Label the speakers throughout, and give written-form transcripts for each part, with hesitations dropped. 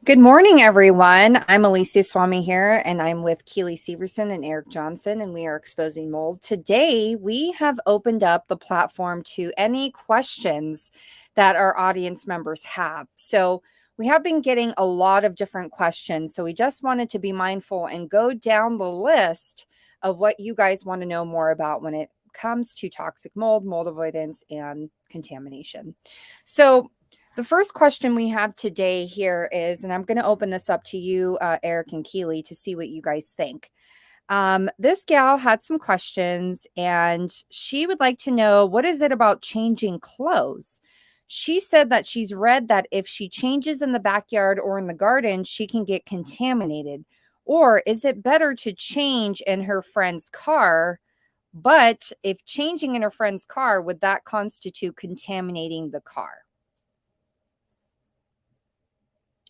Speaker 1: Good morning, everyone. I'm Alicia Swami here, and I'm with Keely Severson and Eric Johnson, and we are exposing mold. Today, we have opened up the platform to any questions that our audience members have. So we have been getting a lot of different questions. So we just wanted to be mindful and go down the list of what you guys want to know more about when it comes to toxic mold, mold avoidance, and contamination. So the first question we have today here is, and I'm going to open this up to you, Eric and Keely, to see what you guys think. This gal had some questions, and she would like to know, what is it about changing clothes? She said that she's read that if she changes in the backyard or in the garden, she can get contaminated. Or is it better to change in her friend's car? But if changing in her friend's car, would that constitute contaminating the car?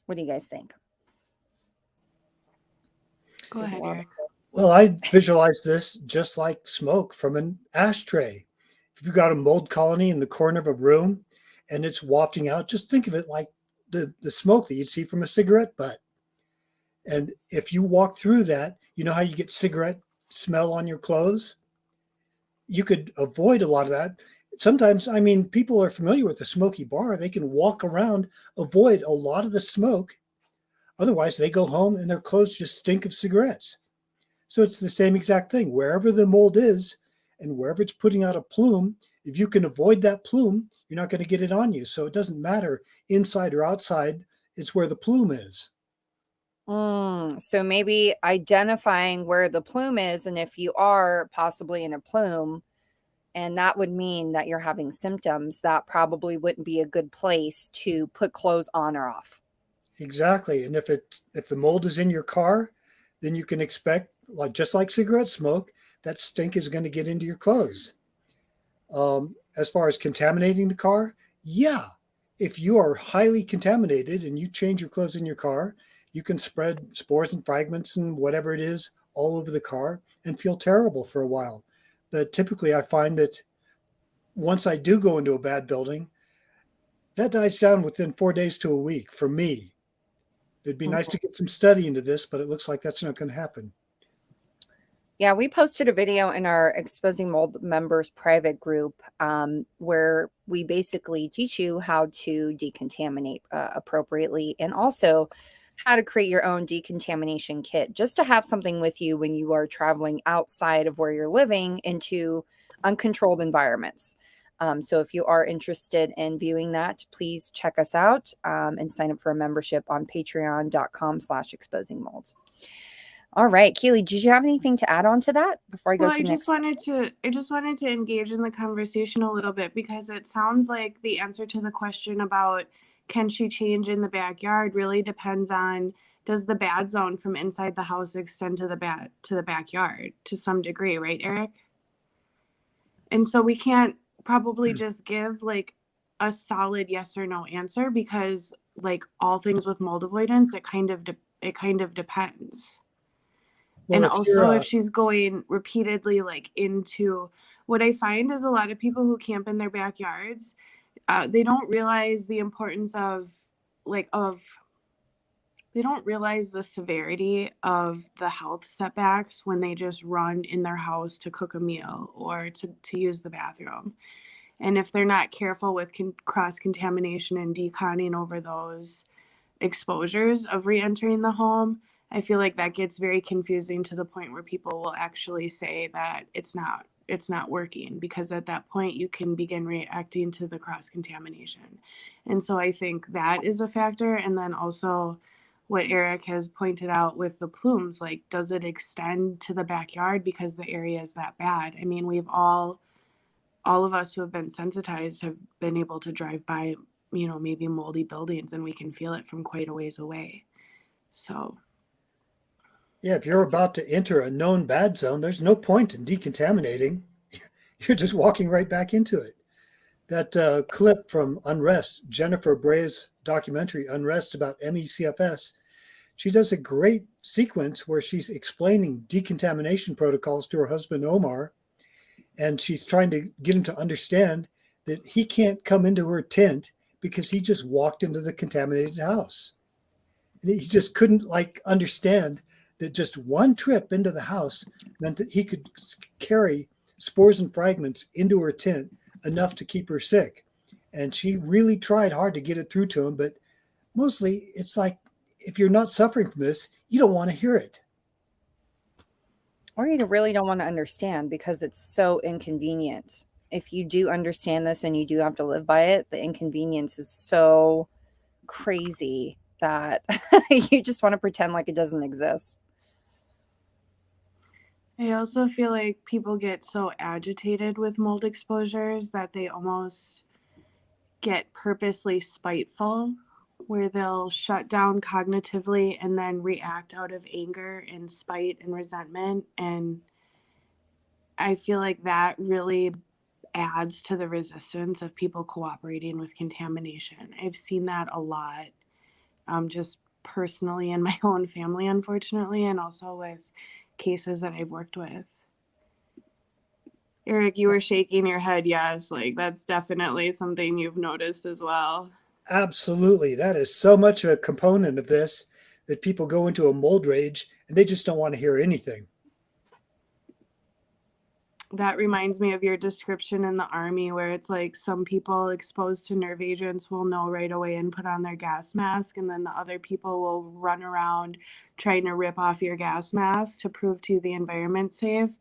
Speaker 1: What do you guys think?
Speaker 2: Go ahead, Eric.
Speaker 3: Well, I visualize this just like smoke from an ashtray. If you've got a mold colony in the corner of a room and it's wafting out, just think of it like the smoke that you'd see from a cigarette butt. And if you walk through that, you know how you get cigarette smell on your clothes? You could avoid a lot of that. Sometimes, I mean, people are familiar with the smoky bar. They can walk around, avoid a lot of the smoke. Otherwise, they go home and their clothes just stink of cigarettes. So it's the same exact thing. Wherever the mold is and wherever it's putting out a plume, if you can avoid that plume, you're not going to get it on you. So it doesn't matter inside or outside. It's where the plume is.
Speaker 1: So maybe identifying where the plume is, and if you are possibly in a plume, and that would mean that you're having symptoms, that probably wouldn't be a good place to put clothes on or off.
Speaker 3: Exactly. And if the mold is in your car, then you can expect, like just like cigarette smoke, that stink is going to get into your clothes. As far as contaminating the car, yeah. If you are highly contaminated and you change your clothes in your car, you can spread spores and fragments and whatever it is all over the car and feel terrible for a while. But typically I find that once I do go into a bad building, that dies down within 4 days to a week for me. It'd be nice to get some study into this, but it looks like that's not going to happen.
Speaker 1: Yeah, we posted a video in our Exposing Mold members private group where we basically teach you how to decontaminate appropriately, and also how to create your own decontamination kit, just to have something with you when you are traveling outside of where you're living into uncontrolled environments. So if you are interested in viewing that, please check us out and sign up for a membership on patreon.com/exposingmold. All right, Keely, did you have anything to add on to that before I go to the next?
Speaker 2: I just wanted to engage in the conversation a little bit, because it sounds like the answer to the question about can she change in the backyard really depends on, does the bad zone from inside the house extend to the backyard to some degree, right, Eric? And so we can't probably just give like a solid yes or no answer, because like all things with mold avoidance, it kind of depends.
Speaker 3: Well,
Speaker 2: And also if she's going repeatedly like into, what I find is a lot of people who camp in their backyards, they don't realize the importance of they don't realize the severity of the health setbacks when they just run in their house to cook a meal or to use the bathroom. And if they're not careful with cross-contamination and deconning over those exposures of re-entering the home, I feel like that gets very confusing to the point where people will actually say that it's not working, because at that point you can begin reacting to the cross-contamination. And so I think that is a factor. And then also what Eric has pointed out with the plumes, like, does it extend to the backyard because the area is that bad? I mean, we've all of us who have been sensitized have been able to drive by, maybe moldy buildings, and we can feel it from quite a ways away. So
Speaker 3: yeah, if you're about to enter a known bad zone, there's no point in decontaminating. You're just walking right back into it. That clip from Unrest, Jennifer Bray's documentary Unrest about MECFS, she does a great sequence where she's explaining decontamination protocols to her husband, Omar, and she's trying to get him to understand that he can't come into her tent because he just walked into the contaminated house. And he just couldn't like understand that just one trip into the house meant that he could carry spores and fragments into her tent enough to keep her sick. And she really tried hard to get it through to him, but mostly it's like, if you're not suffering from this, you don't want to hear it.
Speaker 1: Or you really don't want to understand because it's so inconvenient. If you do understand this and you do have to live by it, the inconvenience is so crazy that you just want to pretend like it doesn't exist.
Speaker 2: I also feel like people get so agitated with mold exposures that they almost get purposely spiteful, where they'll shut down cognitively and then react out of anger and spite and resentment. And I feel like that really adds to the resistance of people cooperating with contamination. I've seen that a lot, just personally in my own family, unfortunately, and also with cases that I've worked with. Eric, you were shaking your head. Yes, like that's definitely something you've noticed as well.
Speaker 3: Absolutely. That is so much a component of this, that people go into a mold rage and they just don't want to hear anything.
Speaker 2: That reminds me of your description in the Army, where it's like some people exposed to nerve agents will know right away and put on their gas mask, and then the other people will run around trying to rip off your gas mask to prove to the environment safe.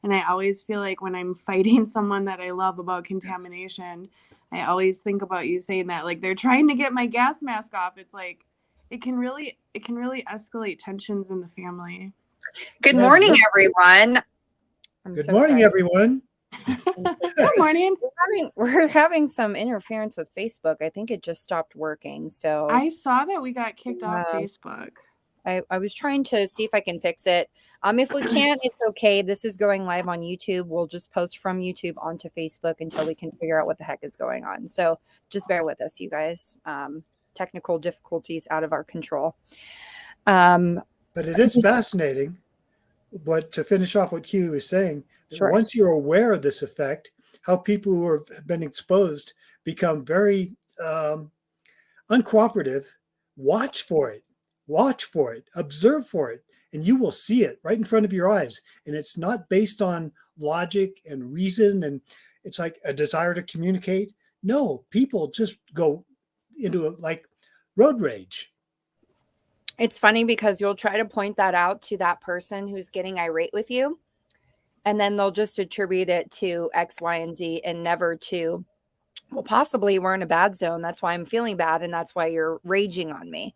Speaker 2: And I always feel like when I'm fighting someone that I love about contamination, I always think about you saying that, like, they're trying to get my gas mask off. It's like it can really escalate tensions in the family.
Speaker 1: Good morning, everyone.
Speaker 3: Good morning, everyone.
Speaker 2: Good morning.
Speaker 1: We're having some interference with Facebook. I think it just stopped working. So
Speaker 2: I saw that we got kicked off Facebook.
Speaker 1: I was trying to see if I can fix it. If we can't, it's okay. This is going live on YouTube. We'll just post from YouTube onto Facebook until we can figure out what the heck is going on. So just bear with us, you guys. Technical difficulties out of our control.
Speaker 3: But it is fascinating. But to finish off what Keely was saying,
Speaker 1: Sure.
Speaker 3: Once you're aware of this effect, how people who have been exposed become very uncooperative, watch for it, observe for it, and you will see it right in front of your eyes. And it's not based on logic and reason, and it's like a desire to communicate. No, people just go into like road rage.
Speaker 1: It's funny because you'll try to point that out to that person who's getting irate with you, and then they'll just attribute it to X, Y, and Z and never to, well, possibly we're in a bad zone. That's why I'm feeling bad. And that's why you're raging on me.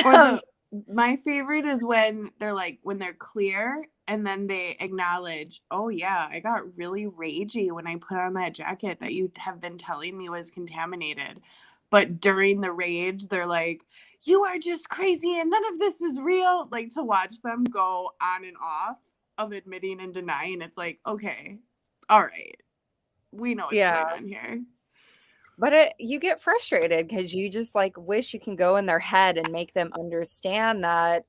Speaker 2: Or my favorite is when they're like, when they're clear and then they acknowledge, oh yeah, I got really ragey when I put on that jacket that you have been telling me was contaminated. But during the rage, they're like, you are just crazy and none of this is real. Like, to watch them go on and off of admitting and denying, it's like, okay, all right, we know what's going on here.
Speaker 1: But you get frustrated because you just like wish you can go in their head and make them understand that,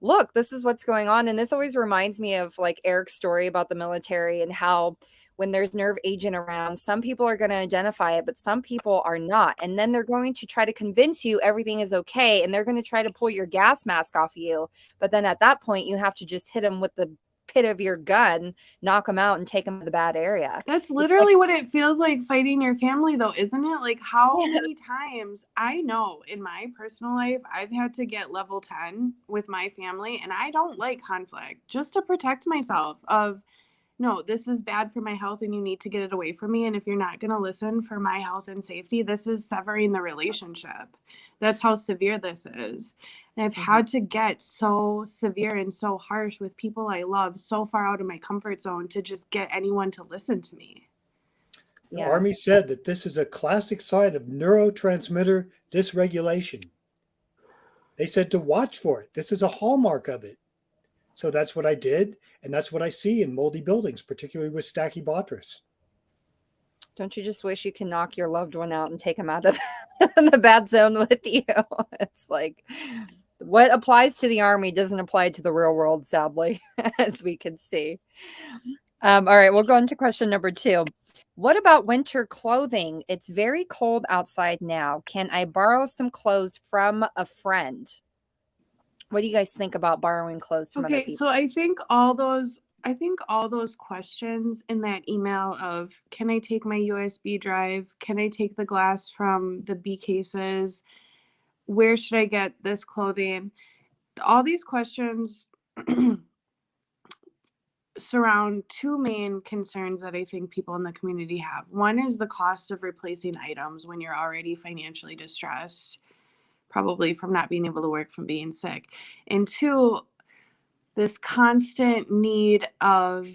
Speaker 1: look, this is what's going on. And this always reminds me of like Eric's story about the military and how when there's nerve agent around, some people are going to identify it, but some people are not. And then they're going to try to convince you everything is okay. And they're going to try to pull your gas mask off of you. But then at that point, you have to just hit them with the pit of your gun, knock them out and take them to the bad area.
Speaker 2: That's literally what it feels like fighting your family, though, isn't it? Like, how many times I know in my personal life, I've had to get level 10 with my family, and I don't like conflict, just to protect myself of, no, this is bad for my health and you need to get it away from me. And if you're not going to listen for my health and safety, this is severing the relationship. That's how severe this is. And I've had to get so severe and so harsh with people I love, so far out of my comfort zone to just get anyone to listen to me.
Speaker 3: The Army said that this is a classic sign of neurotransmitter dysregulation. They said to watch for it. This is a hallmark of it. So that's what I did, and that's what I see in moldy buildings, particularly with Stachybotrys.
Speaker 1: Don't you just wish you can knock your loved one out and take them out of the bad zone with you? It's like what applies to the Army doesn't apply to the real world, sadly, as we can see. All right, we'll go into question number 2. What about winter clothing? It's very cold outside now. Can I borrow some clothes from a friend? What do you guys think about borrowing clothes from other
Speaker 2: Okay,
Speaker 1: people?
Speaker 2: so I think all those questions in that email of can I take my USB drive? Can I take the glass from the B cases? Where should I get this clothing? All these questions surround two main concerns that I think people in the community have. One is the cost of replacing items when you're already financially distressed, probably from not being able to work, from being sick. And two, this constant need of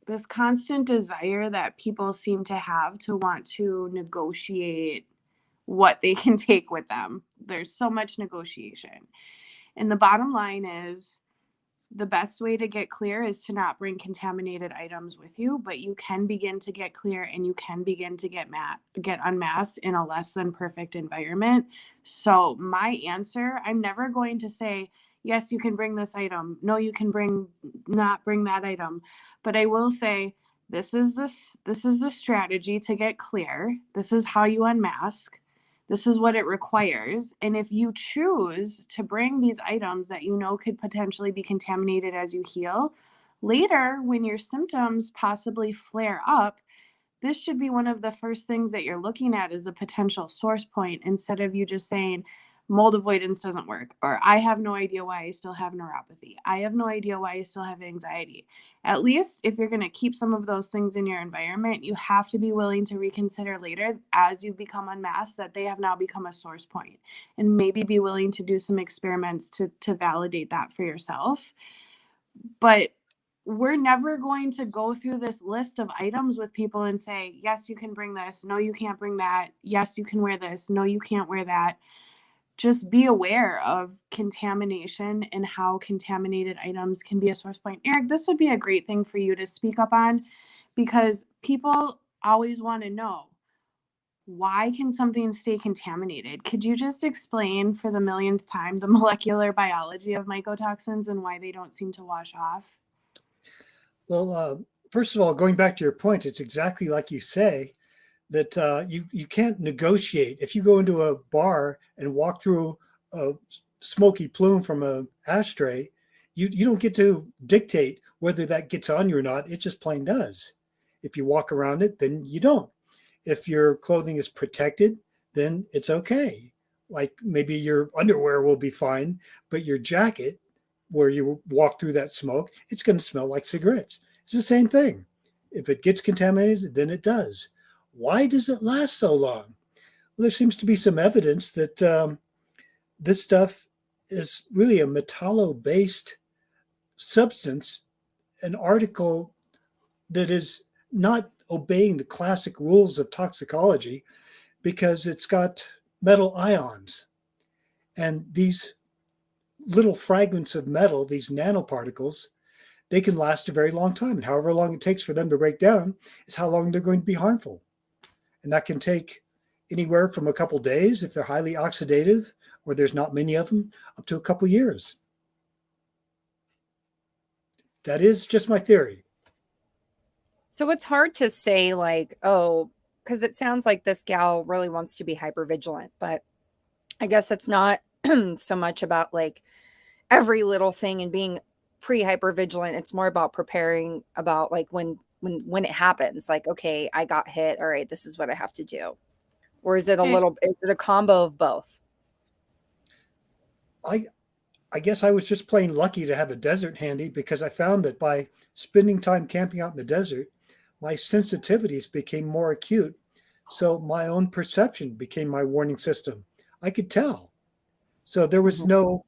Speaker 2: this constant desire that people seem to have to want to negotiate what they can take with them. There's so much negotiation. And the bottom line is the best way to get clear is to not bring contaminated items with you, but you can begin to get clear and you can begin to get unmasked in a less than perfect environment. So my answer, I'm never going to say, yes, you can bring this item. No, you can not bring that item. But I will say, this is the strategy to get clear. This is how you unmask. This is what it requires. And if you choose to bring these items that you know could potentially be contaminated as you heal, later when your symptoms possibly flare up, this should be one of the first things that you're looking at as a potential source point, instead of you just saying mold avoidance doesn't work, or I have no idea why I still have neuropathy. I have no idea why I still have anxiety. At least if you're going to keep some of those things in your environment, you have to be willing to reconsider later as you become unmasked that they have now become a source point, and maybe be willing to do some experiments to validate that for yourself. But we're never going to go through this list of items with people and say, yes, you can bring this. No, you can't bring that. Yes, you can wear this. No, you can't wear that. Just be aware of contamination and how contaminated items can be a source point. Eric, this would be a great thing for you to speak up on, because people always want to know, why can something stay contaminated? Could you just explain for the millionth time the molecular biology of mycotoxins and why they don't seem to wash off?
Speaker 3: Well, first of all, going back to your point, it's exactly like you say that you can't negotiate. If you go into a bar and walk through a smoky plume from an ashtray, you don't get to dictate whether that gets on you or not. It just plain does. If you walk around it, then you don't. If your clothing is protected, then it's okay. Like maybe your underwear will be fine, but your jacket, where you walk through that smoke, it's going to smell like cigarettes. It's the same thing. If it gets contaminated, then it does. Why does it last so long? Well, there seems to be some evidence that this stuff is really a metallo-based substance, an article that is not obeying the classic rules of toxicology because it's got metal ions. And these little fragments of metal, these nanoparticles, they can last a very long time. And however long it takes for them to break down is how long they're going to be harmful. And that can take anywhere from a couple days if they're highly oxidative, or there's not many of them, up to a couple years. That is just my theory.
Speaker 1: So it's hard to say, like, oh, because it sounds like this gal really wants to be hypervigilant, but I guess it's not so much about like every little thing and being pre-hypervigilant. It's more about preparing about like when it happens, like, okay, I got hit. All right, this is what I have to do. Or is it is it a combo of both?
Speaker 3: I guess I was just plain lucky to have a desert handy, because I found that by spending time camping out in the desert, my sensitivities became more acute. So my own perception became my warning system. I could tell. So there was no,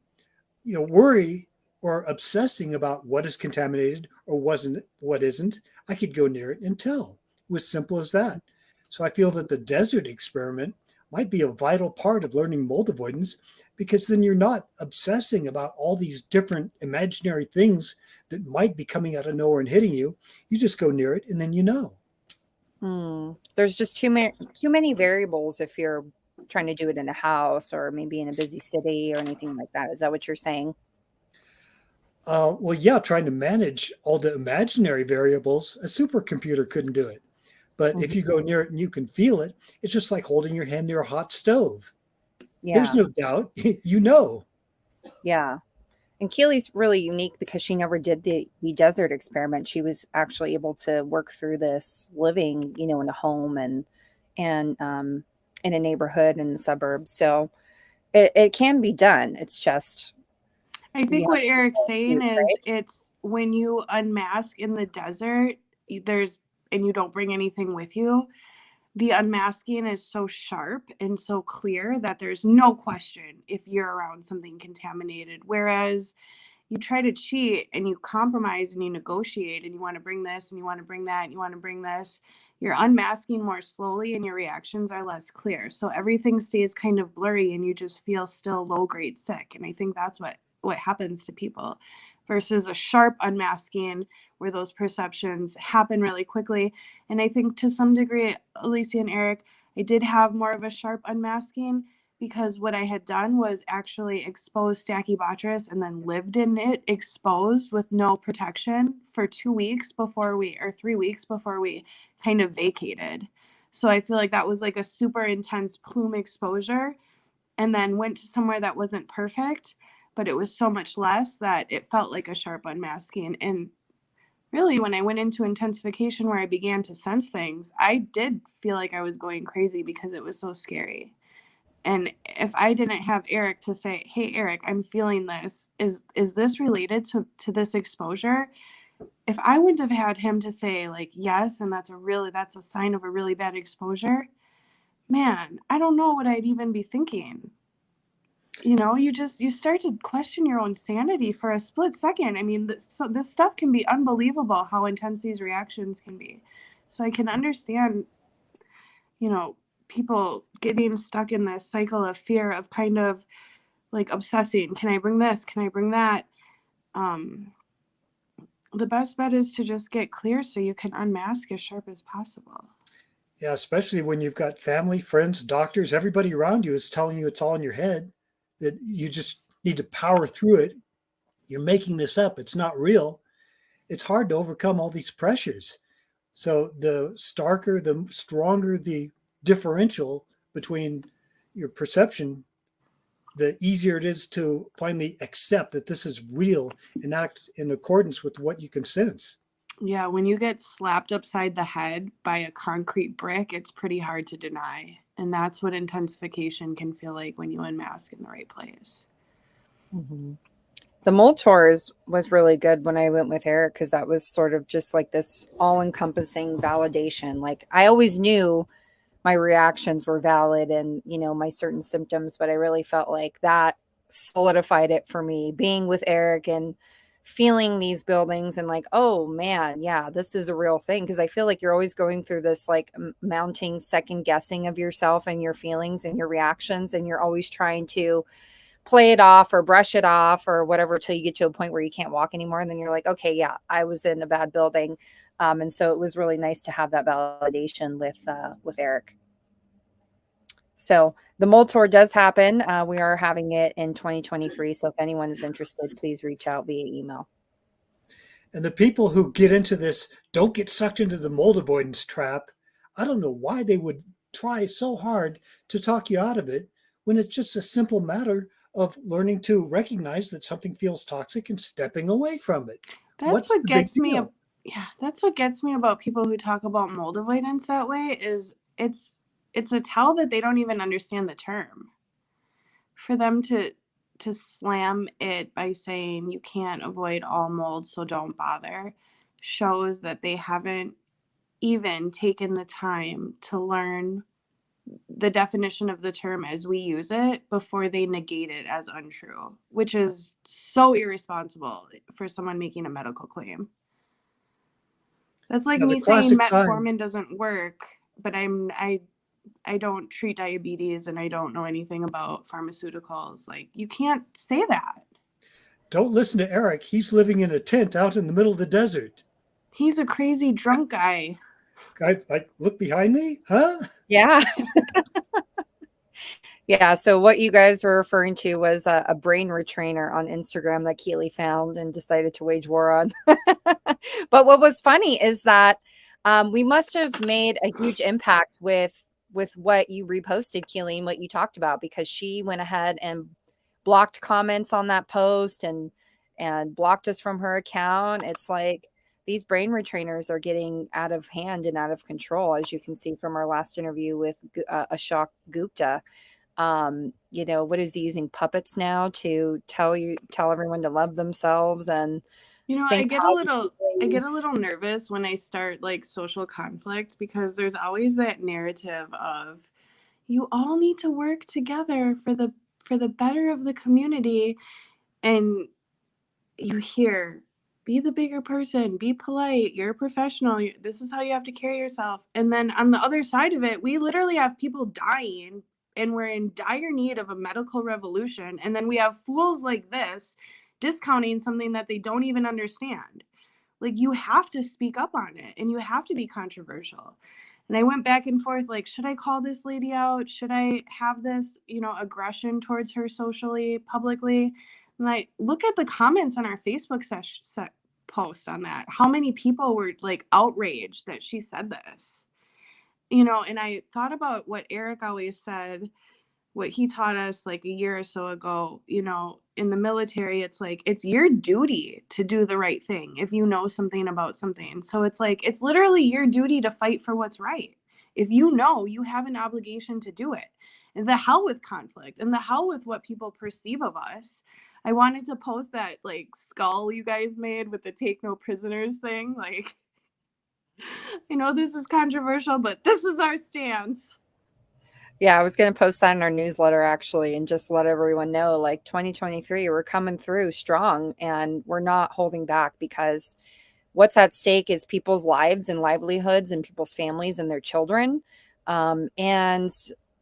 Speaker 3: worry or obsessing about what is contaminated or what isn't. I could go near it and tell. It was simple as that. So I feel that the desert experiment might be a vital part of learning mold avoidance, because then you're not obsessing about all these different imaginary things that might be coming out of nowhere and hitting you. You just go near it and then you know.
Speaker 1: There's just too many variables if you're trying to do it in a house or maybe in a busy city or anything like that. Is that what you're saying?
Speaker 3: Well, yeah, trying to manage all the imaginary variables, a supercomputer couldn't do it. But if you go near it and you can feel it, it's just like holding your hand near a hot stove.
Speaker 1: Yeah.
Speaker 3: There's no doubt. You know.
Speaker 1: Yeah. And Keely's really unique because she never did the desert experiment. She was actually able to work through this living, you know, in a home and in a neighborhood in the suburbs. So it can be done. It's just
Speaker 2: I
Speaker 1: we
Speaker 2: think
Speaker 1: have
Speaker 2: what Eric's saying
Speaker 1: to,
Speaker 2: is
Speaker 1: right?
Speaker 2: it's when you unmask in the desert, there's and you don't bring anything with you, the unmasking is so sharp and so clear that there's no question if you're around something contaminated. Whereas you try to cheat and you compromise and you negotiate and you want to bring this and you want to bring that and you want to bring this, you're unmasking more slowly and your reactions are less clear. So everything stays kind of blurry and you just feel still low grade sick. And I think that's what happens to people versus a sharp unmasking where those perceptions happen really quickly. And I think to some degree, Alicia and Eric, I did have more of a sharp unmasking because what I had done was actually expose Stachybotrys and then lived in it exposed with no protection for 2 weeks before or 3 weeks before we kind of vacated. So I feel like that was like a super intense plume exposure and then went to somewhere that wasn't perfect, but it was so much less that it felt like a sharp unmasking. And really, when I went into intensification where I began to sense things, I did feel like I was going crazy because it was so scary. And if I didn't have Eric to say, "Hey, Eric, I'm feeling this. Is this related to this exposure?" If I wouldn't have had him to say like, "Yes, and that's a sign of a really bad exposure," man, I don't know what I'd even be thinking. You start to question your own sanity for a split second. I mean, this stuff can be unbelievable how intense these reactions can be. So I can understand, people getting stuck in this cycle of fear of kind of like obsessing. Can I bring this? Can I bring that? The best bet is to just get clear so you can unmask as sharp as possible.
Speaker 3: Yeah, especially when you've got family, friends, doctors, everybody around you is telling you it's all in your head, that you just need to power through it. You're making this up. It's not real. It's hard to overcome all these pressures. So the starker, the stronger the differential between your perception, the easier it is to finally accept that this is real and act in accordance with what you can sense.
Speaker 2: Yeah, when you get slapped upside the head by a concrete brick, it's pretty hard to deny. And that's what intensification can feel like when you unmask in the right place.
Speaker 1: Mm-hmm. The mold tours was really good when I went with Eric because that was sort of just like this all-encompassing validation. Like I always knew my reactions were valid and, you know, my certain symptoms, but I really felt like that solidified it for me being with Eric and feeling these buildings and like, oh man, yeah, this is a real thing. Because I feel like you're always going through this like mounting second guessing of yourself and your feelings and your reactions. And you're always trying to play it off or brush it off or whatever till you get to a point where you can't walk anymore. And then you're like, okay, yeah, I was in a bad building. And so it was really nice to have that validation with Eric. So the mold tour does happen. We are having it in 2023. So if anyone is interested, please reach out via email.
Speaker 3: And the people who get into this don't get sucked into the mold avoidance trap. I don't know why they would try so hard to talk you out of it when it's just a simple matter of learning to recognize that something feels toxic and stepping away from it.
Speaker 2: That's what gets me. That's what gets me about people who talk about mold avoidance that way is it's a tell that they don't even understand the term. For them to slam it by saying you can't avoid all mold, so don't bother, shows that they haven't even taken the time to learn the definition of the term as we use it before they negate it as untrue, which is so irresponsible for someone making a medical claim. That's like me saying metformin doesn't work, but I don't treat diabetes and I don't know anything about pharmaceuticals. Like, you can't say that.
Speaker 3: Don't listen to Eric. He's living in a tent out in the middle of the desert.
Speaker 2: He's a crazy drunk guy.
Speaker 3: Like, look behind me, huh?
Speaker 1: Yeah. Yeah. So what you guys were referring to was a brain retrainer on Instagram that Keely found and decided to wage war on. But what was funny is that we must have made a huge impact with what you reposted, Keely, and what you talked about, because she went ahead and blocked comments on that post and blocked us from her account. It's like these brain retrainers are getting out of hand and out of control, as you can see from our last interview with Ashok Gupta. What is he using, puppets now to tell everyone to love themselves and
Speaker 2: I
Speaker 1: think
Speaker 2: get
Speaker 1: positively?
Speaker 2: a little nervous when I start like social conflict, because there's always that narrative of you all need to work together for the better of the community, and you hear, be the bigger person, be polite, you're a professional, this is how you have to carry yourself. And then on the other side of it, we literally have people dying and we're in dire need of a medical revolution, and then we have fools like this discounting something that they don't even understand. Like, you have to speak up on it and you have to be controversial. And I went back and forth, like, should I call this lady out? Should I have this, aggression towards her socially, publicly? And I look at the comments on our Facebook post on that. How many people were like outraged that she said this? And I thought about what Eric always said, what he taught us like a year or so ago. In the military, it's like, it's your duty to do the right thing if you know something about something. So it's like, it's literally your duty to fight for what's right. If you know, you have an obligation to do it. And the hell with conflict and the hell with what people perceive of us. I wanted to post that like skull you guys made with the take no prisoners thing. Like, I know this is controversial, but this is our stance.
Speaker 1: Yeah, I was going to post that in our newsletter actually, and just let everyone know, like, 2023, we're coming through strong and we're not holding back, because what's at stake is people's lives and livelihoods and people's families and their children. And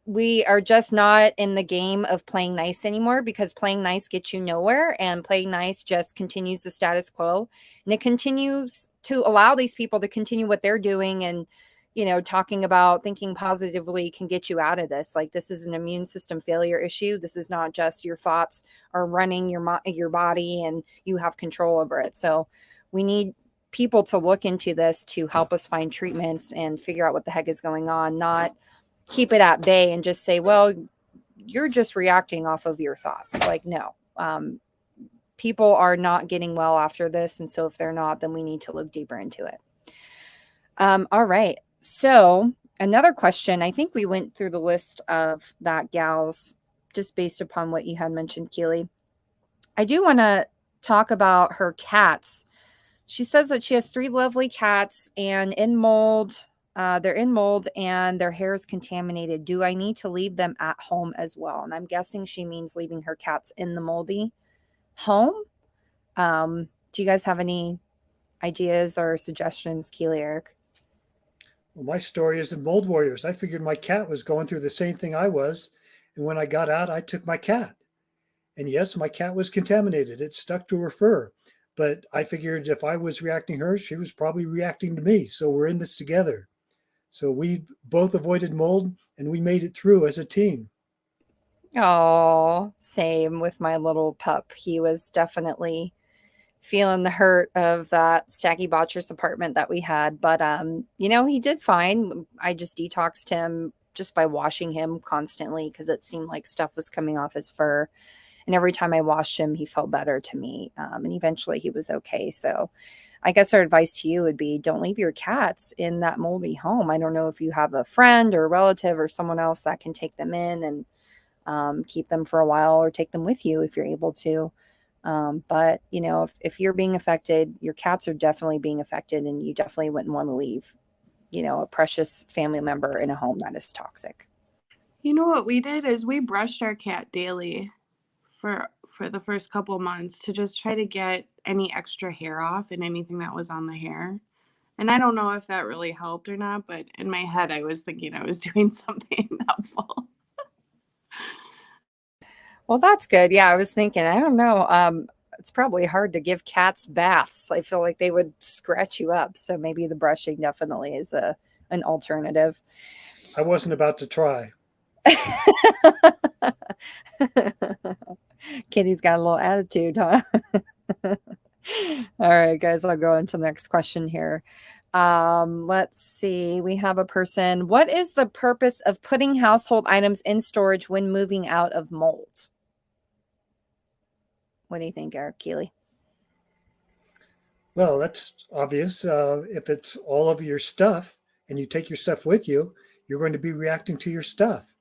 Speaker 1: we are just not in the game of playing nice anymore, because playing nice gets you nowhere, and playing nice just continues the status quo, and it continues to allow these people to continue what they're doing. And talking about thinking positively can get you out of this. Like, this is an immune system failure issue. This is not just your thoughts are running your body and you have control over it. So we need people to look into this to help us find treatments and figure out what the heck is going on, not keep it at bay and just say, well, you're just reacting off of your thoughts. Like, no, people are not getting well after this. And so if they're not, then we need to look deeper into it. All right. So another question, I think we went through the list of that gals just based upon what you had mentioned, Keely. I do want to talk about her cats. She says that she has 3 lovely cats and in mold. They're in mold and their hair is contaminated. Do I need to leave them at home as well? And I'm guessing she means leaving her cats in the moldy home. Do you guys have any ideas or suggestions, Keely, Eric?
Speaker 3: Well, my story is in Mold Warriors. I figured my cat was going through the same thing I was. And when I got out, I took my cat. And yes, my cat was contaminated. It stuck to her fur. But I figured if I was reacting to her, she was probably reacting to me. So we're in this together. So we both avoided mold and we made it through as a team.
Speaker 1: Oh, same with my little pup. He was definitely feeling the hurt of that Staggy Botchers apartment that we had. But, he did fine. I just detoxed him just by washing him constantly, because it seemed like stuff was coming off his fur. And every time I washed him, he felt better to me. And eventually he was okay. So I guess our advice to you would be, don't leave your cats in that moldy home. I don't know if you have a friend or a relative or someone else that can take them in and keep them for a while, or take them with you if you're able to. But if you're being affected, your cats are definitely being affected, and you definitely wouldn't want to leave, a precious family member in a home that is toxic.
Speaker 2: What we did is we brushed our cat daily for the first couple months to just try to get any extra hair off and anything that was on the hair. And I don't know if that really helped or not, but in my head, I was thinking I was doing something helpful.
Speaker 1: Well, that's good. Yeah, I was thinking, I don't know. It's probably hard to give cats baths. I feel like they would scratch you up. So maybe the brushing definitely is an alternative.
Speaker 3: I wasn't about to try.
Speaker 1: Kitty's got a little attitude, huh? All right, guys, I'll go into the next question here. Let's see. We have a person. What is the purpose of putting household items in storage when moving out of mold? What do you think, Eric Keeley?
Speaker 3: Well, that's obvious. If it's all of your stuff and you take your stuff with you, you're going to be reacting to your stuff.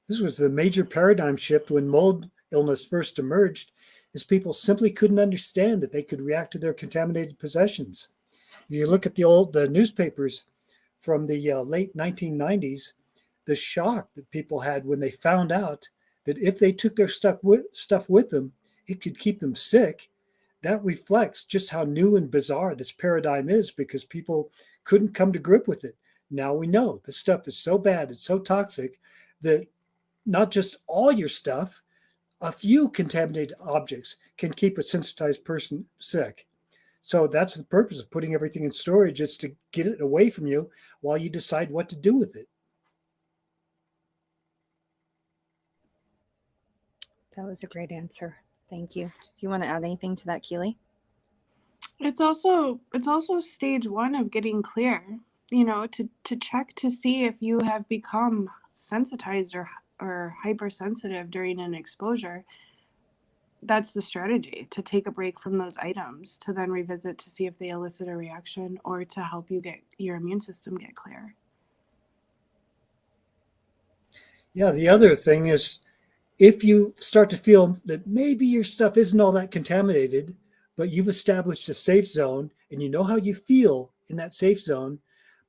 Speaker 3: This was the major paradigm shift when mold illness first emerged, is people simply couldn't understand that they could react to their contaminated possessions. You look at the newspapers from the late 1990s, the shock that people had when they found out that if they took their stuff with them, it could keep them sick. That reflects just how new and bizarre this paradigm is, because people couldn't come to grip with it. Now we know this stuff is so bad, it's so toxic, that not just all your stuff, a few contaminated objects can keep a sensitized person sick. So that's the purpose of putting everything in storage, is to get it away from you while you decide what to do with it.
Speaker 1: That was a great answer. Thank you. Do you want to add anything to that, Keeley?
Speaker 2: It's also stage one of getting clear, to check to see if you have become sensitized or hypersensitive during an exposure. That's the strategy, to take a break from those items, to then revisit to see if they elicit a reaction, or to help you get your immune system get clear.
Speaker 3: Yeah, the other thing is, if you start to feel that maybe your stuff isn't all that contaminated, but you've established a safe zone and you know how you feel in that safe zone,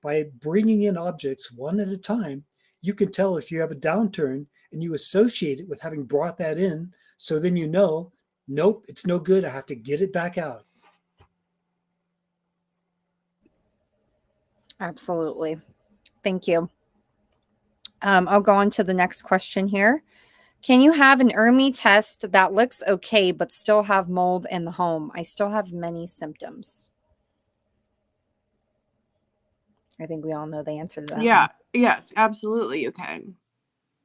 Speaker 3: by bringing in objects one at a time, you can tell if you have a downturn, and you associate it with having brought that in. So then you know, nope, it's no good. I have to get it back out.
Speaker 1: Absolutely. Thank you. I'll go on to the next question here. Can you have an ERMI test that looks okay, but still have mold in the home? I still have many symptoms. I think we all know the answer to that.
Speaker 2: Yeah, yes, absolutely you can.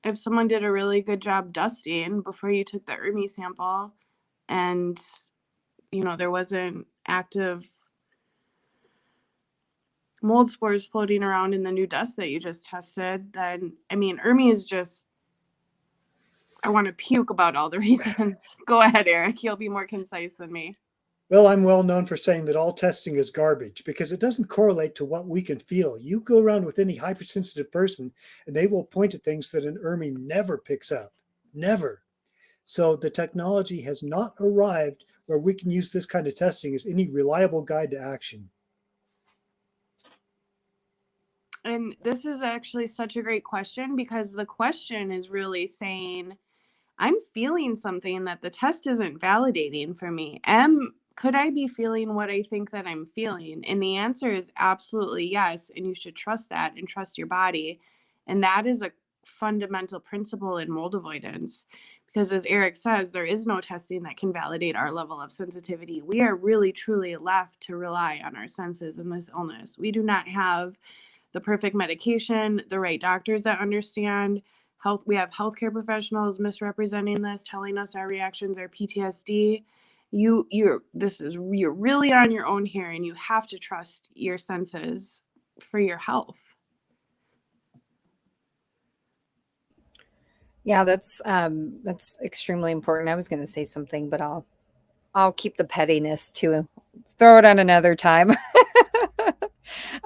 Speaker 2: If someone did a really good job dusting before you took the ERMI sample, and there wasn't active mold spores floating around in the new dust that you just tested, then ERMI is just, I want to puke about all the reasons. Go ahead, Eric. You'll be more concise than me.
Speaker 3: Well, I'm well known for saying that all testing is garbage, because it doesn't correlate to what we can feel. You go around with any hypersensitive person and they will point to things that an ERMI never picks up. Never. So the technology has not arrived where we can use this kind of testing as any reliable guide to action.
Speaker 2: And this is actually such a great question, because the question is really saying, I'm feeling something that the test isn't validating for me. Could I be feeling what I think that I'm feeling? And the answer is absolutely yes. And you should trust that and trust your body. And that is a fundamental principle in mold avoidance. Because as Eric says, there is no testing that can validate our level of sensitivity. We are really, truly left to rely on our senses in this illness. We do not have the perfect medication, the right doctors that understand health. We have healthcare professionals misrepresenting this, telling us our reactions are PTSD. You're really on your own here, and you have to trust your senses for your health.
Speaker 1: Yeah, that's extremely important. I was going to say something, but I'll keep the pettiness to throw it on another time.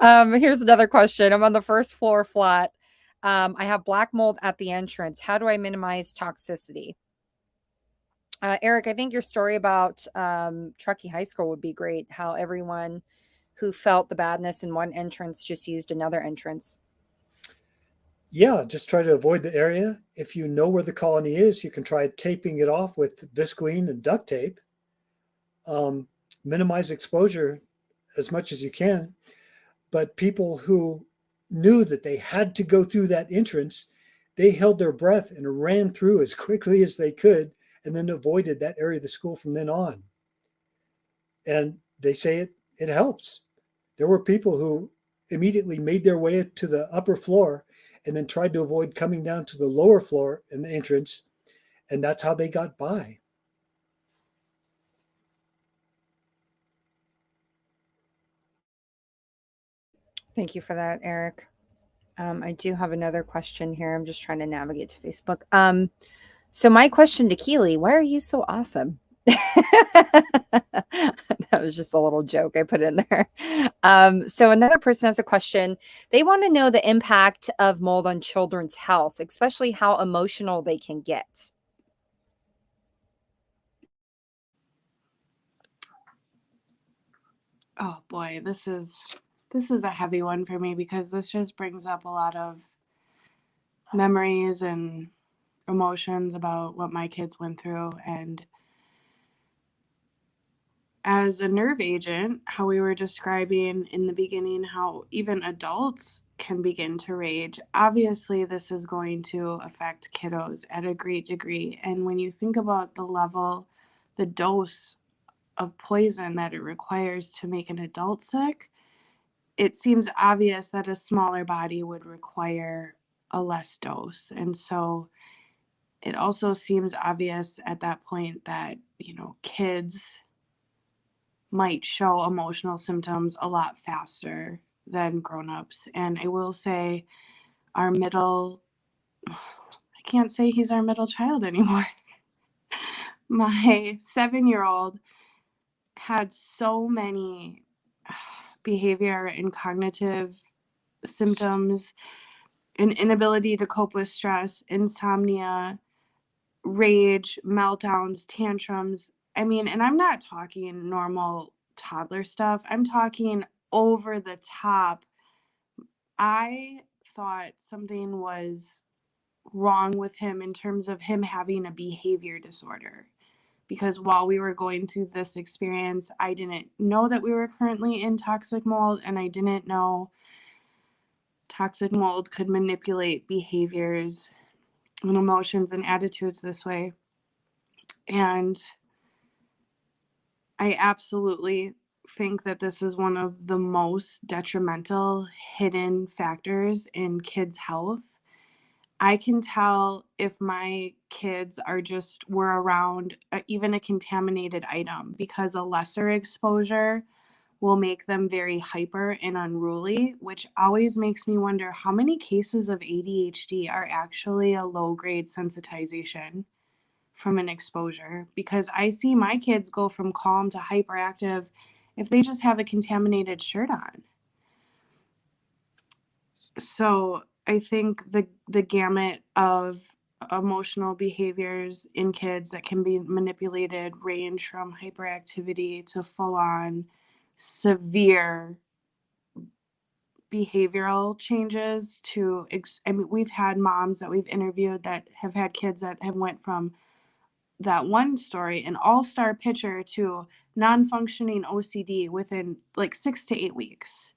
Speaker 1: Here's another question. I'm on the first floor flat. I have black mold at the entrance. How do I minimize toxicity? Eric, I think your story about Truckee High School would be great. How everyone who felt the badness in one entrance just used another entrance.
Speaker 3: Yeah, just try to avoid the area. If you know where the colony is, you can try taping it off with Visqueen and duct tape. Minimize exposure as much as you can. But people who knew that they had to go through that entrance, they held their breath and ran through as quickly as they could, and then avoided that area of the school from then on. And they say it helps. There were people who immediately made their way to the upper floor and then tried to avoid coming down to the lower floor in the entrance, and that's how they got by.
Speaker 1: Thank you for that, Eric. I do have another question here. I'm just trying to navigate to Facebook. So my question to Keely, why are you so awesome? That was just a little joke I put in there. So another person has a question. They want to know the impact of mold on children's health, especially how emotional they can get.
Speaker 2: Oh boy, this is a heavy one for me because this just brings up a lot of memories and emotions about what my kids went through. And as a nerve agent, how we were describing in the beginning, how even adults can begin to rage. Obviously, this is going to affect kiddos at a great degree. And when you think about the level, the dose of poison that it requires to make an adult sick, it seems obvious that a smaller body would require a less dose. And so it also seems obvious at that point that, kids might show emotional symptoms a lot faster than grown-ups. And I will say I can't say he's our middle child anymore. My 7-year-old had so many behavior and cognitive symptoms, an inability to cope with stress, insomnia, rage, meltdowns, tantrums. I mean, and I'm not talking normal toddler stuff. I'm talking over the top. I thought something was wrong with him in terms of him having a behavior disorder. Because while we were going through this experience, I didn't know that we were currently in toxic mold, and I didn't know toxic mold could manipulate behaviors and emotions and attitudes this way. And I absolutely think that this is one of the most detrimental hidden factors in kids' health. I can tell if my kids were around even a contaminated item, because a lesser exposure will make them very hyper and unruly, which always makes me wonder how many cases of ADHD are actually a low-grade sensitization from an exposure, because I see my kids go from calm to hyperactive if they just have a contaminated shirt on. So I think the gamut of emotional behaviors in kids that can be manipulated range from hyperactivity to full-on severe behavioral changes to I mean, we've had moms that we've interviewed that have had kids that have went from that one story, an all-star pitcher, to non-functioning OCD within like 6 to 8 weeks.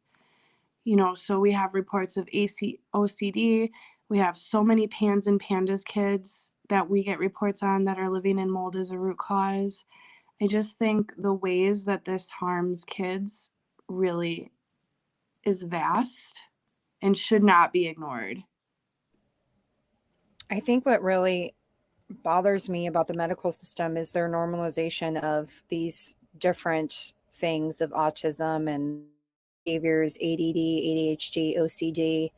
Speaker 2: So we have reports of OCD. We have so many PANS and PANDAS kids that we get reports on that are living in mold as a root cause. I just think the ways that this harms kids really is vast and should not be ignored.
Speaker 1: I think what really bothers me about the medical system is their normalization of these different things of autism and behaviors, ADD, ADHD, OCD,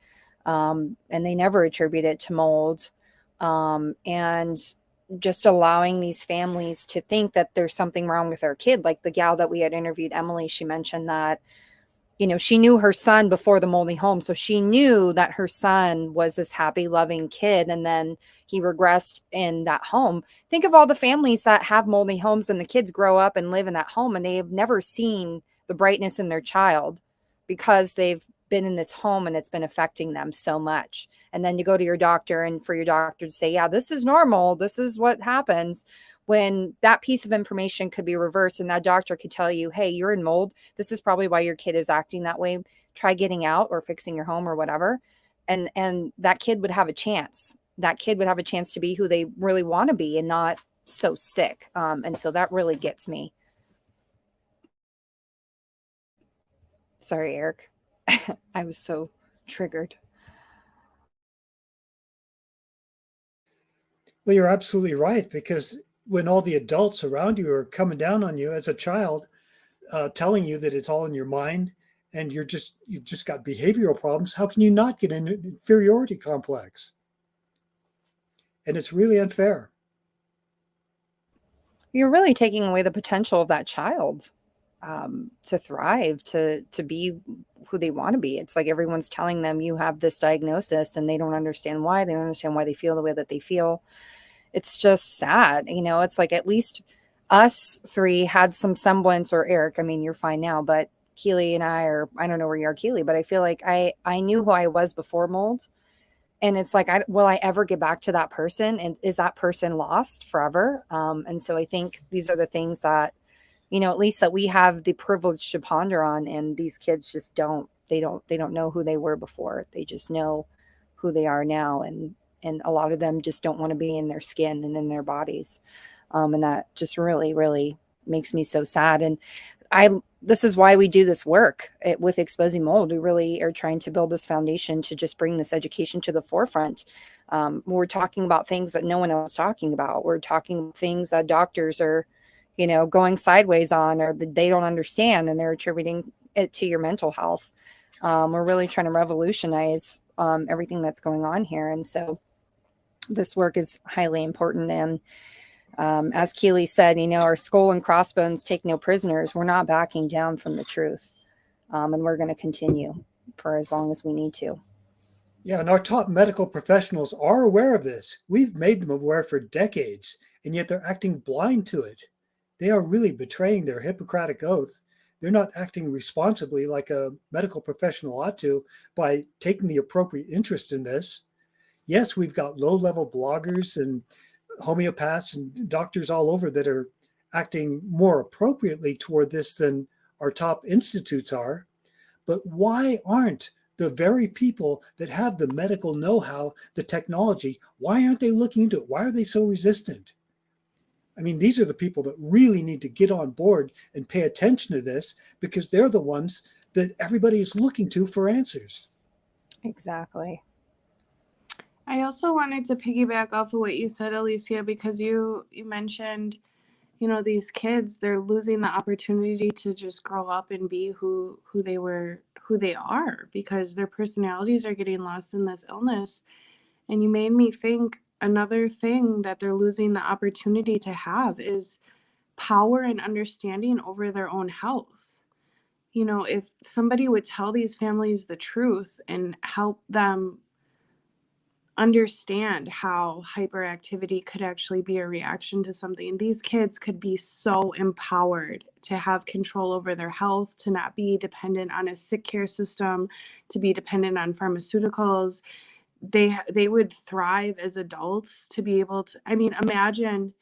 Speaker 1: and they never attribute it to mold. And just allowing these families to think that there's something wrong with their kid. Like the gal that we had interviewed, Emily, she mentioned that she knew her son before the moldy home. So she knew that her son was this happy, loving kid. And then he regressed in that home. Think of all the families that have moldy homes and the kids grow up and live in that home and they have never seen the brightness in their child because they've been in this home and it's been affecting them so much. And then you go to your doctor and for your doctor to say, yeah, this is normal. This is what happens, when that piece of information could be reversed and that doctor could tell you, hey, you're in mold. This is probably why your kid is acting that way. Try getting out or fixing your home or whatever. And that kid would have a chance. That kid would have a chance to be who they really want to be and not so sick. And so that really gets me. Sorry, Eric. I was so triggered.
Speaker 3: Well, you're absolutely right, because when all the adults around you are coming down on you as a child, telling you that it's all in your mind and you've just got behavioral problems, how can you not get an inferiority complex? And it's really unfair.
Speaker 1: You're really taking away the potential of that child to thrive, to be who they want to be. It's like everyone's telling them you have this diagnosis and they don't understand why. They don't understand why they feel the way that they feel. It's just sad. It's like at least us three had some semblance, or Eric, I mean, you're fine now, but Keely and I don't know where you are, Keely, but I feel like I knew who I was before mold. And it's like, will I ever get back to that person? And is that person lost forever? And so I think these are the things that, at least that we have the privilege to ponder on. And these kids just they don't know who they were before. They just know who they are now. And a lot of them just don't want to be in their skin and in their bodies. And that just really, really makes me so sad. And this is why we do this work with Exposing Mold. We really are trying to build this foundation to just bring this education to the forefront. We're talking about things that no one else is talking about. We're talking things that doctors are, going sideways on, or that they don't understand, and they're attributing it to your mental health. We're really trying to revolutionize everything that's going on here. And so this work is highly important. And as Keely said, our skull and crossbones take no prisoners. We're not backing down from the truth. And we're going to continue for as long as we need to.
Speaker 3: Yeah, and our top medical professionals are aware of this. We've made them aware for decades, and yet they're acting blind to it. They are really betraying their Hippocratic oath. They're not acting responsibly like a medical professional ought to by taking the appropriate interest in this. Yes, we've got low-level bloggers and homeopaths and doctors all over that are acting more appropriately toward this than our top institutes are. But why aren't the very people that have the medical know-how, the technology, why aren't they looking into it? Why are they so resistant? I mean, these are the people that really need to get on board and pay attention to this, because they're the ones that everybody is looking to for answers.
Speaker 1: Exactly.
Speaker 2: I also wanted to piggyback off of what you said, Alicia, because you mentioned, these kids, they're losing the opportunity to just grow up and be who they are, because their personalities are getting lost in this illness. And you made me think another thing that they're losing the opportunity to have is power and understanding over their own health. If somebody would tell these families the truth and help them understand how hyperactivity could actually be a reaction to something, these kids could be so empowered to have control over their health, to not be dependent on a sick care system, to be dependent on pharmaceuticals. They would thrive as adults to be able to, imagine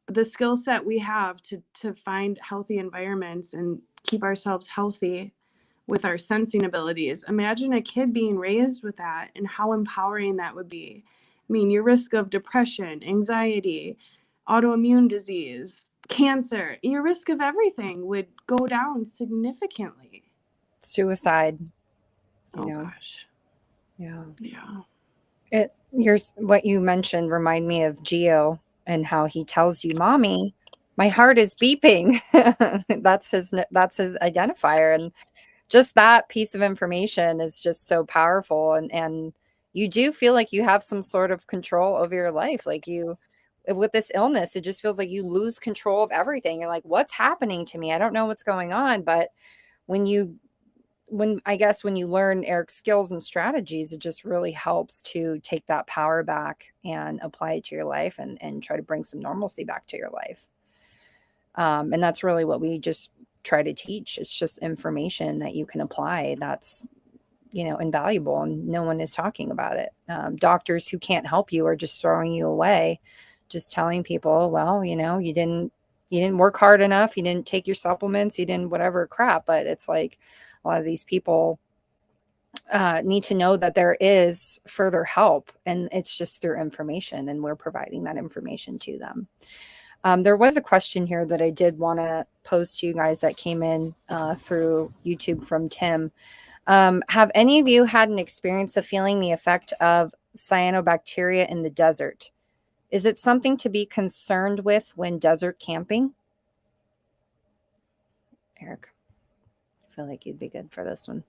Speaker 2: the skill set we have to find healthy environments and keep ourselves healthy with our sensing abilities. Imagine a kid being raised with that and how empowering that would be. Your risk of depression, anxiety, autoimmune disease, cancer, your risk of everything would go down significantly.
Speaker 1: Suicide.
Speaker 2: Gosh.
Speaker 1: Yeah.
Speaker 2: Yeah.
Speaker 1: What you mentioned remind me of Geo and how he tells you, "Mommy, my heart is beeping." That's his identifier. And just that piece of information is just so powerful. And you do feel like you have some sort of control over your life. Like with this illness, it just feels like you lose control of everything. You're like, what's happening to me? I don't know what's going on. But when you learn Eric's skills and strategies, it just really helps to take that power back and apply it to your life and try to bring some normalcy back to your life. And that's really what we just try to teach. It's just information that you can apply that's, invaluable, and no one is talking about it. Doctors who can't help you are just throwing you away, just telling people, well, you didn't work hard enough. You didn't take your supplements. You didn't whatever crap. But it's like a lot of these people need to know that there is further help, and it's just through information, and we're providing that information to them. There was a question here that I did want to pose to you guys that came in through YouTube from Tim. Have any of you had an experience of feeling the effect of cyanobacteria in the desert? Is it something to be concerned with when desert camping? Eric. feel like you'd be good for this one.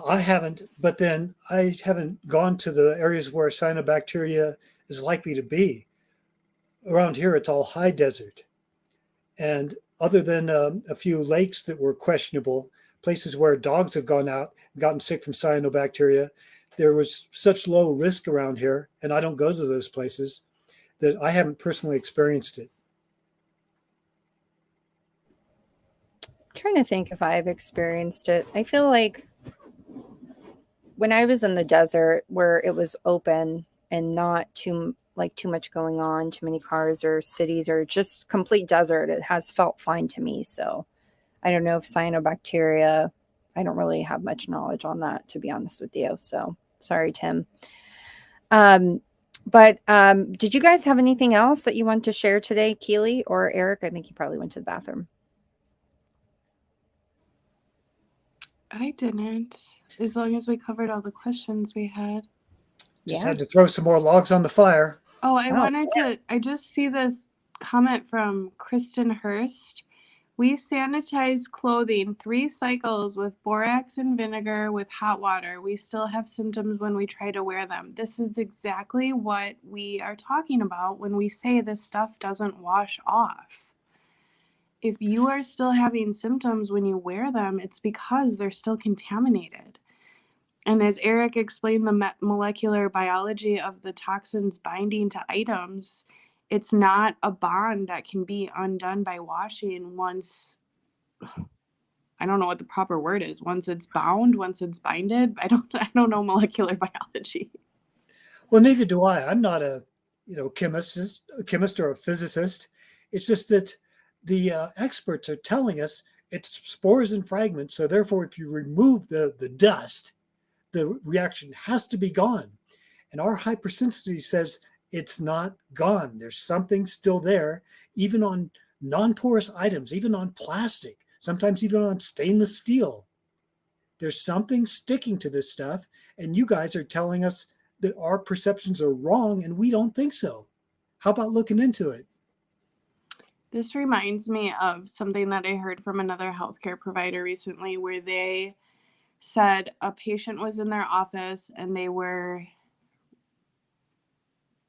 Speaker 3: I haven't, but then I haven't gone to the areas where cyanobacteria is likely to be. Around here, it's all high desert. And other than a few lakes that were questionable, places where dogs have gone out and gotten sick from cyanobacteria, there was such low risk around here, and I don't go to those places, that I haven't personally experienced it.
Speaker 1: I'm trying to think if I've experienced it. I feel like when I was in the desert where it was open and not too much going on, too many cars or cities or just complete desert, it has felt fine to me. So I don't know if cyanobacteria, I don't really have much knowledge on that, to be honest with you. So sorry, Tim. But did you guys have anything else that you want to share today, Keely or Eric? I think he probably went to the bathroom.
Speaker 2: I didn't, as long as we covered all the questions we had.
Speaker 3: Just had to throw some more logs on the fire.
Speaker 2: Oh, I just see this comment from Kristen Hurst. We sanitize clothing 3 cycles with borax and vinegar with hot water. We still have symptoms when we try to wear them. This is exactly what we are talking about when we say this stuff doesn't wash off. If you are still having symptoms when you wear them, it's because they're still contaminated. And as Eric explained the molecular biology of the toxins binding to items, it's not a bond that can be undone by washing once, I don't know what the proper word is, once it's bound, once it's binded. I don't know molecular biology.
Speaker 3: Well, neither do I. I'm not a chemist or a physicist. It's just that the experts are telling us it's spores and fragments. So therefore, if you remove the dust, the reaction has to be gone. And our hypersensitivity says it's not gone. There's something still there, even on non-porous items, even on plastic, sometimes even on stainless steel. There's something sticking to this stuff, and you guys are telling us that our perceptions are wrong, and we don't think so. How about looking into it?
Speaker 2: This reminds me of something that I heard from another healthcare provider recently, where they said a patient was in their office and they were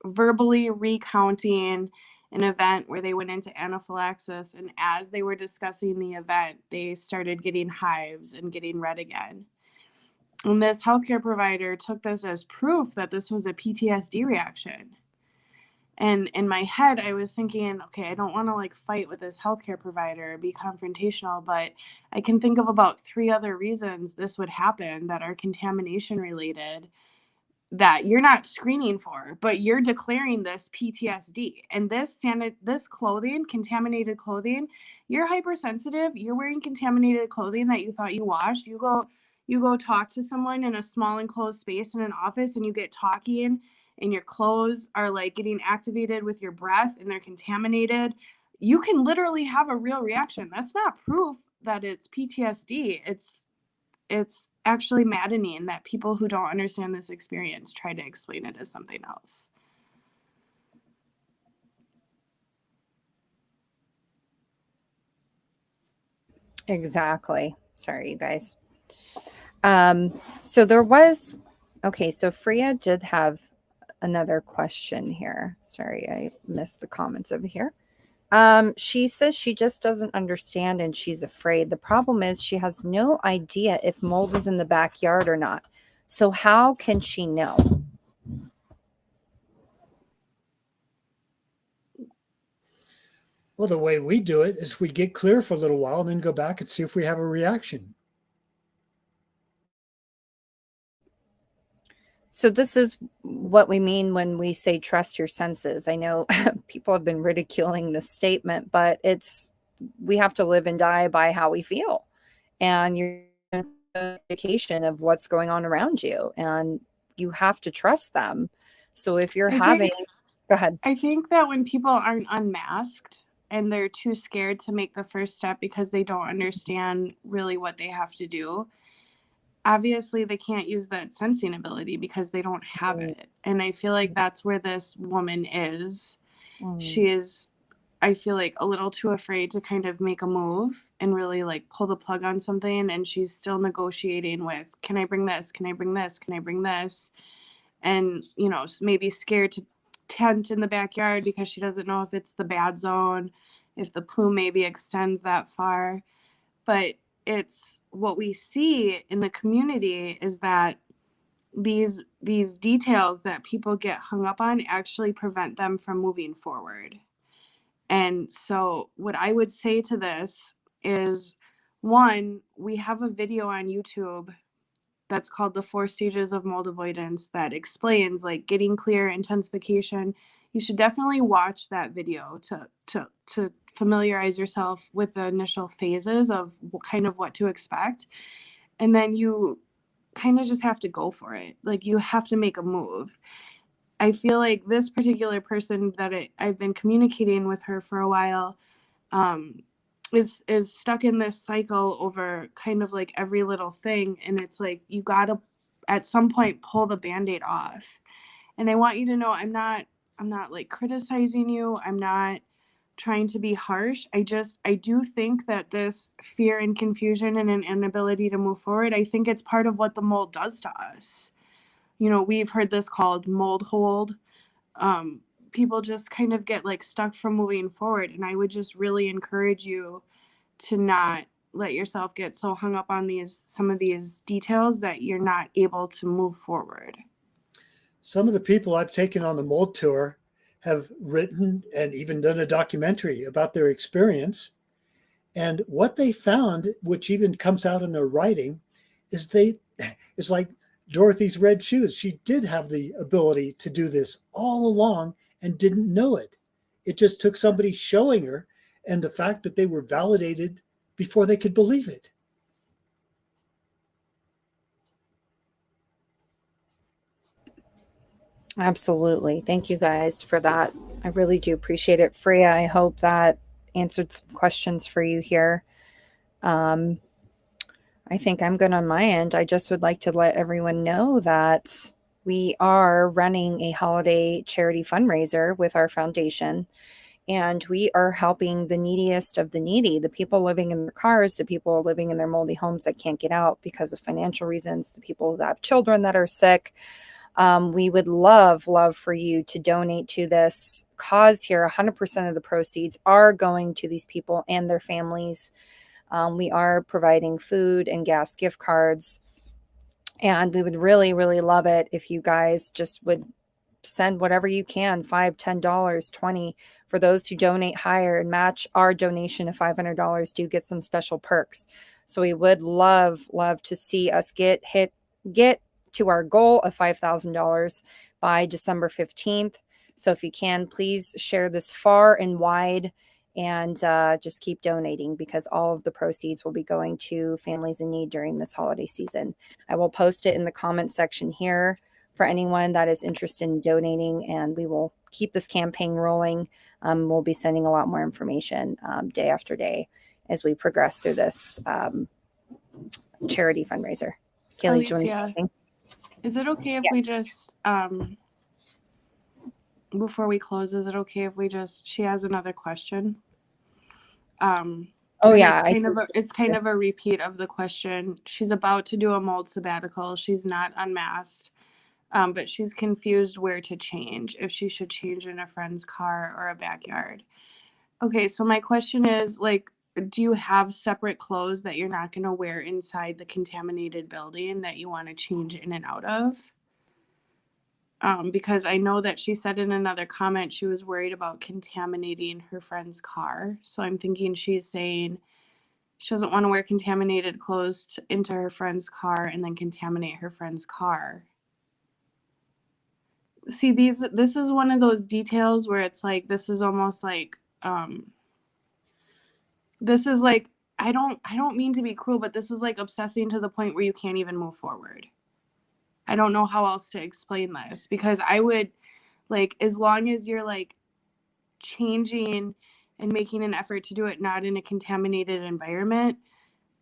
Speaker 2: verbally recounting an event where they went into anaphylaxis, and as they were discussing the event, they started getting hives and getting red again. And this healthcare provider took this as proof that this was a PTSD reaction. And in my head, I was thinking, okay, I don't want to fight with this healthcare provider, be confrontational, but I can think of about 3 other reasons this would happen that are contamination related that you're not screening for, but you're declaring this PTSD. And this clothing, contaminated clothing, you're hypersensitive, you're wearing contaminated clothing that you thought you washed. You go talk to someone in a small enclosed space in an office, and you get talking, and your clothes are getting activated with your breath and they're contaminated. You can literally have a real reaction. That's not proof that it's PTSD. It's actually maddening that people who don't understand this experience try to explain it as something else.
Speaker 1: Exactly. Sorry, you guys. So there was, so Freya did have another question here. Sorry, I missed the comments over here. She says she just doesn't understand and she's afraid. The problem is she has no idea if mold is in the backyard or not. So how can she know?
Speaker 3: Well, the way we do it is we get clear for a little while and then go back and see if we have a reaction.
Speaker 1: So this is what we mean when we say trust your senses. I know people have been ridiculing this statement, but we have to live and die by how we feel. And you're an indication of what's going on around you, and you have to trust them. So if you're go ahead.
Speaker 2: I think that when people aren't unmasked and they're too scared to make the first step because they don't understand really what they have to do, obviously they can't use that sensing ability because they don't have it. And I feel like that's where this woman is. She is I feel like a little too afraid to kind of make a move and really like pull the plug on something. And she's still negotiating with, can I bring this? Can I bring this? Can I bring this? And, you know, maybe scared to tent in the backyard because she doesn't know if it's the bad zone, if the plume maybe extends that far. But it's what we see in the community is that these details that people get hung up on actually prevent them from moving forward. And so what I would say to this is, one, we have a video on YouTube that's called the 4 stages of mold avoidance that explains like getting clear, intensification. You should definitely watch that video to familiarize yourself with the initial phases of kind of what to expect. And then you kind of just have to go for it. Like you have to make a move. I feel like this particular person that I've been communicating with her for a while is stuck in this cycle over kind of like every little thing, and it's like you gotta at some point pull the band-aid off. And I want you to know I'm not like criticizing you. I'm not trying to be harsh. I do think that this fear and confusion and an inability to move forward, I think it's part of what the mold does to us. You know, we've heard this called mold hold. People just kind of get like stuck from moving forward. And I would just really encourage you to not let yourself get so hung up on some of these details that you're not able to move forward.
Speaker 3: Some of the people I've taken on the mold tour have written and even done a documentary about their experience. And what they found, which even comes out in their writing, is it's like Dorothy's red shoes. She did have the ability to do this all along and didn't know it. It just took somebody showing her, and the fact that they were validated before they could believe it.
Speaker 1: Absolutely. Thank you guys for that. I really do appreciate it. Freya, I hope that answered some questions for you here. I think I'm good on my end. I just would like to let everyone know that we are running a holiday charity fundraiser with our foundation, and we are helping the neediest of the needy, the people living in their cars, the people living in their moldy homes that can't get out because of financial reasons, the people that have children that are sick. We would love for you to donate to this cause here. 100% of the proceeds are going to these people and their families. We are providing food and gas gift cards, and we would really, really love it if you guys just would send whatever you can, $5, $10, 20. For those who donate higher and match our donation of $500, do get some special perks. So we would love to see us get to our goal of $5,000 by December 15th. So if you can, please share this far and wide, and just keep donating, because all of the proceeds will be going to families in need during this holiday season. I will post it in the comment section here for anyone that is interested in donating, and we will keep this campaign rolling. We'll be sending a lot more information day after day as we progress through this charity fundraiser. Kaylee, do you want to say something?
Speaker 2: Is it okay if we just, before we close, is it okay if we just, she has another question?
Speaker 1: Oh yeah.
Speaker 2: It's kind of a repeat of the question. She's about to do a mold sabbatical. She's not unmasked, but she's confused where to change, if she should change in a friend's car or a backyard. Okay, so my question is, like, do you have separate clothes that you're not going to wear inside the contaminated building that you want to change in and out of? Because I know that she said in another comment she was worried about contaminating her friend's car. So I'm thinking she's saying she doesn't want to wear contaminated clothes into her friend's car and then contaminate her friend's car. See, this is one of those details where it's like, this is almost like, this is like, I don't mean to be cruel, but this is like obsessing to the point where you can't even move forward. I don't know how else to explain this, because I would, like, as long as you're like changing and making an effort to do it not in a contaminated environment.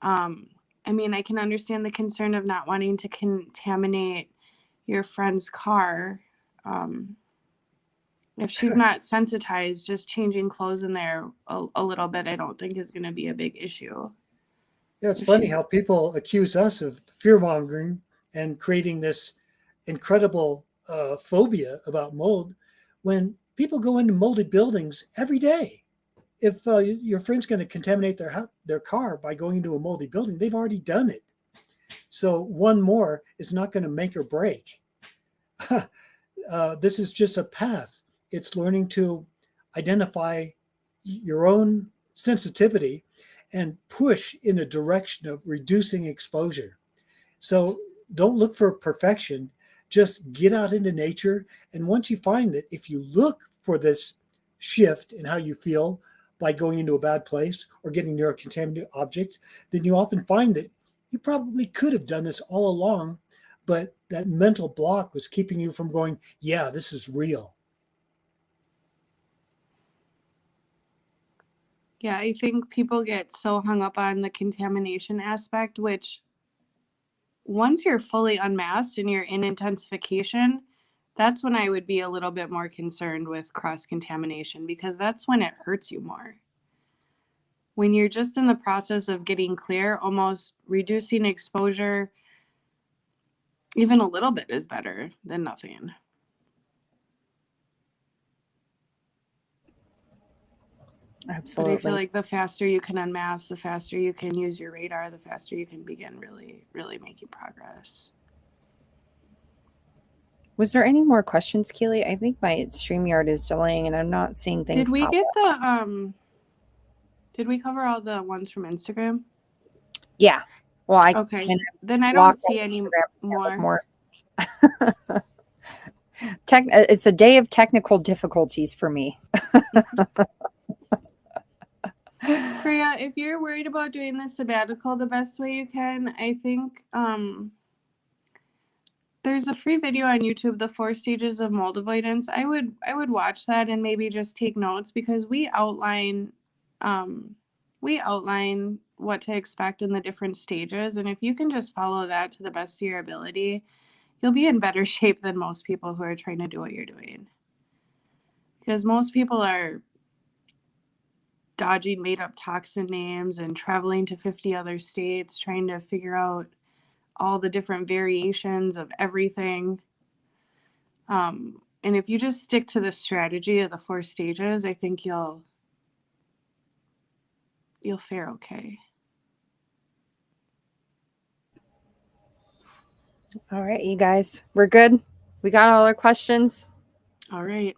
Speaker 2: I mean, I can understand the concern of not wanting to contaminate your friend's car. If she's not sensitized, just changing clothes in there a little bit, I don't think is going to be a big issue.
Speaker 3: Yeah, it's
Speaker 2: If
Speaker 3: funny
Speaker 2: she's
Speaker 3: how people accuse us of fear mongering and creating this incredible phobia about mold when people go into moldy buildings every day. If your friend's going to contaminate their car by going into a moldy building, they've already done it. So one more is not going to make or break. This is just a path. It's learning to identify your own sensitivity and push in a direction of reducing exposure. So don't look for perfection. Just get out into nature. And once you find that, if you look for this shift in how you feel by going into a bad place or getting near a contaminated object, then you often find that you probably could have done this all along, but that mental block was keeping you from going, yeah, this is real.
Speaker 2: Yeah, I think people get so hung up on the contamination aspect, which once you're fully unmasked and you're in intensification, that's when I would be a little bit more concerned with cross-contamination, because that's when it hurts you more. When you're just in the process of getting clear, almost reducing exposure, even a little bit is better than nothing. But I feel
Speaker 1: Absolutely.
Speaker 2: like the faster you can unmask, the faster you can use your radar, the faster you can begin really, really making progress.
Speaker 1: Was there any more questions, Keely? I think my StreamYard is delaying and I'm not seeing things.
Speaker 2: Did we
Speaker 1: pop
Speaker 2: get
Speaker 1: up.
Speaker 2: did we cover all the ones from Instagram?
Speaker 1: Yeah. Well, I
Speaker 2: Okay.
Speaker 1: can
Speaker 2: Then I don't
Speaker 1: block
Speaker 2: see
Speaker 1: out
Speaker 2: any
Speaker 1: Instagram with
Speaker 2: more.
Speaker 1: It's a day of technical difficulties for me.
Speaker 2: Priya, if you're worried about doing the sabbatical the best way you can, I think there's a free video on YouTube, the 4 stages of mold avoidance. I would watch that and maybe just take notes, because we outline what to expect in the different stages, and if you can just follow that to the best of your ability, you'll be in better shape than most people who are trying to do what you're doing. Because most people are dodging made-up toxin names and traveling to 50 other states trying to figure out all the different variations of everything. And if you just stick to the strategy of the 4 stages, I think you'll fare okay.
Speaker 1: All right, you guys, we're good. We got all our questions.
Speaker 2: All right.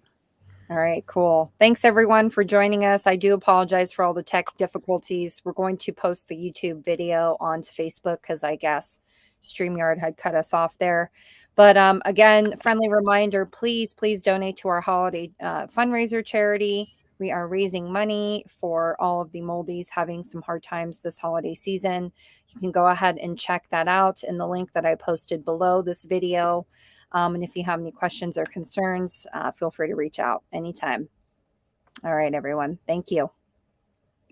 Speaker 1: All right, cool. Thanks everyone for joining us. I do apologize for all the tech difficulties. We're going to post the YouTube video onto Facebook because I guess StreamYard had cut us off there. But again, friendly reminder, please donate to our holiday fundraiser charity. We are raising money for all of the moldies having some hard times this holiday season. You can go ahead and check that out in the link that I posted below this video. And if you have any questions or concerns, feel free to reach out anytime. All right, everyone. Thank you.